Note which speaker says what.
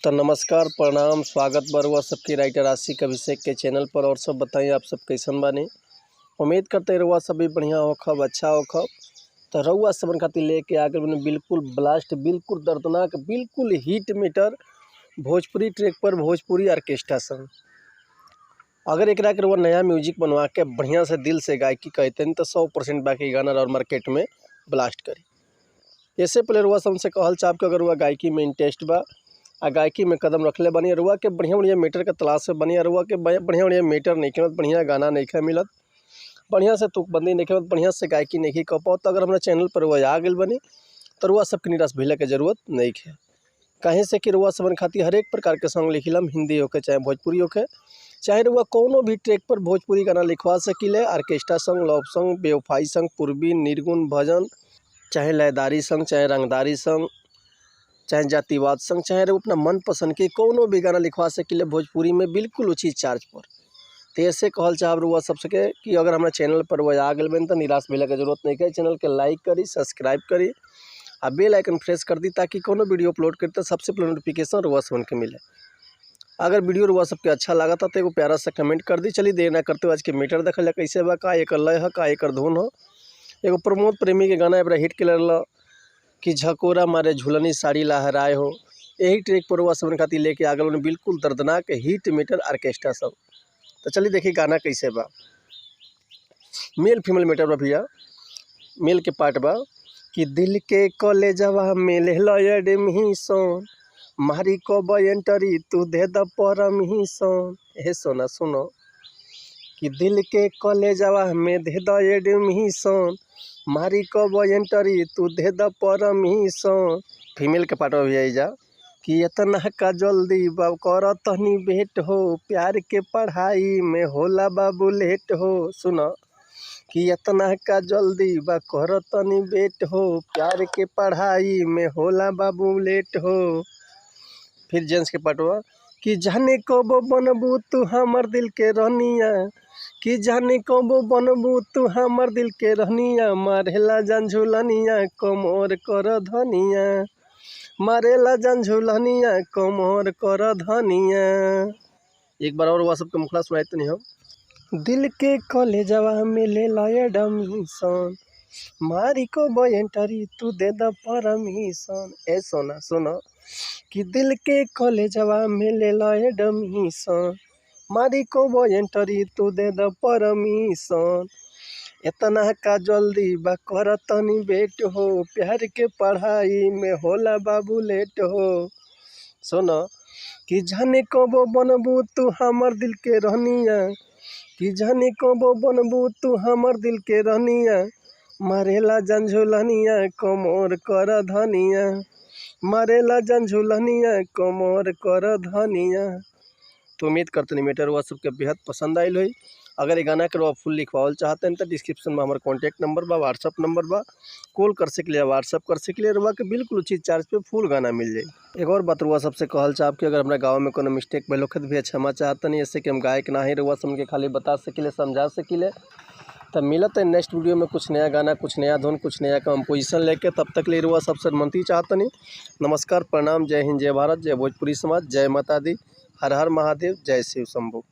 Speaker 1: तो नमस्कार प्रणाम स्वागत बरुआ सबके राइटर आशिक अभिषेक के चैनल पर। और सब बताइए आप सब कैसन बानी। उम्मीद करते रहुआ सभी बढ़िया होखब अच्छा होखब। तो रहुआ सबन खातिर लेके आगे बने बिल्कुल ब्लास्ट बिल्कुल दर्दनाक बिल्कुल हिट मीटर भोजपुरी ट्रैक पर भोजपुरी ऑर्केस्ट्रा संग। अगर एक के रहुआ नया म्यूजिक बनवा के बढ़िया से दिल से गायकी कहते हैं तो 100% बाकी गाना और मार्केट में ब्लास्ट करी। इससे पहले रहुआ सबसे कहल चाह के अगर रुआ गायकी में इंटरेस्ट बा आ गायकी में कदम रखले बनी रुआ के बढ़िया बढ़िया मीटर के तलाश से बनी रुआ के बढ़िया बढ़िया मीटर नहीं मिलत, बढ़िया गाना नहीं मिलत, बढ़िया से तुकबंदी नहीं मिलत, बढ़िया से गायकी नहीं कर पाओ। तो अगर हमारे चैनल पर रुआ आ गई बनी तो रुआ सबके निराश भइले के जरूरत नहीं है। कहीं से कि रुआ सबन खातिर हर एक प्रकार के सॉन्ग लिखिलम, हिंदी होके चाहे भोजपुरी होके, चाहे रुआ कोनो भी ट्रैक पर भोजपुरी गाना लिखवा सकिले। ऑर्केस्ट्रा सॉन्ग, लव सॉन्ग, बेवफाई सॉन्ग, पूर्वी निर्गुण भजन, चाहे लयदारी संग, चाहे रंगदारी संग, चाहे जातिवाद संग, चाहे वो अपना मन पसंद के कोनो भी गाना लिखवा सकिले भोजपुरी में बिल्कुल उचित चार्ज पर। तो ऐसे कहल चाहब रुआ सबसे कि अगर हमारे चैनल पर वो आ गए बन तो निराश मिले की जरूरत नहीं है। चैनल के लाइक करी, सब्सक्राइब करी और बेल आइकन प्रेस कर दी ताकि कोनो वीडियो अपलोड करते तो सबसे पहले नोटिफिकेशन रुआ सबन के मिले। अगर वीडियो रुआ सबके अच्छा लगा था तो एगो प्यारा सा कमेंट कर दी। चलिए देर ना करते हुए आज के मीटर देखल कैसे बा, का एक लय है का एक धुन हो। एगो प्रमोद प्रेमी के गाना एबरा हिट के कि झकोरा मारे झुलनी साड़ी लहराए हो, यही ट्रैक पर वह सबन खातिर लेके आगल उन्हें बिल्कुल दर्दनाक हिट मीटर ऑर्केस्ट्रा सब। तो चलिए देखिए गाना कैसे बा। मेल फीमेल मीटर बा भैया, मेल के पार्ट बा कि दिल के कॉलेजवा में एडमिशन मारी को एंट्री तू दे द परमिशन। हे सोना सुनो कि दिल के कॉलेजवा में दे द एडमिशन मारी कब एंट्री तू दे द परमिशन। फीमेल के पार्ट भी आई जा कि इतना का जल्दी बाब कर तनी भेंट हो, प्यार के पढ़ाई में होला बाबू लेट हो। सुनो कि इतना का जल्दी बा कर तनी भेंट हो, प्यार के पढ़ाई में होला बाबू लेट हो। फिर जेंट्स के पार्ट हुआ कि जाने कब बनबू तू हमर दिल के रहनिया, कि जाने कबो बनबू तू हमर दिल के रहनिया, मारेला झंझुलनिया कमर कर धनिया, मारेला झंझुलनिया कमर कर धनिया। एक बार और वह सबके मुखला सुनाई तो नहीं हम। दिल के कॉलेजवा में ले एडमिशन मारी को एंट्री तू दे द परमिशन। ए सोना सुनो कि दिल के कॉलेजवा में ले एडमिशन मारी को एंट्री तू दे द परमिशन। इतना का जल्दी बा कर तनी भेंट हो, प्यार के पढ़ाई में होला बाबू लेट हो। सुनो कि जाने कबो बनबू तू हमर दिल के रहनिया, कि जाने कबो बनबू तू हमर दिल के रहनिया, मारेला झंझुलनिया कमर कर धनिया, मारेला झंझुलनिया कमर कर धनिया। तो उम्मीद करते नहीं मीटर वह सबके बेहद पसंद आयल हुई। अगर ये गाना के रुआ फुल लिखवाल चाहते हैं तो डिस्क्रिप्शन में हमारा कॉन्टैक्ट नंबर बा, व्हाट्सअप नंबर बा, कॉल कर सके व्हाट्सअप कर सके रुआ के बिल्कुल उचित चार्ज पे फुल गाना मिल जाए। एक और बात रुआ सबसे कहल चाह कि अगर हमारे गाँव में कोनो मिस्टेक भले भी क्षमा चाहते नहीं, ऐसे कि हम गायक ना ही रुआ सब के खाली बता सकिले समझा सकिले। तब मिलत है नेक्स्ट वीडियो में कुछ नया गाना, कुछ नया धुन, कुछ नया कंपोजिशन लेके। तब तक ले रुआ सबसे मनती चाहते नहीं। नमस्कार प्रणाम, जय हिंद, जय भारत, जय भोजपुरी समाज, जय माता दी, हर हर महादेव, जय शिव शंभू।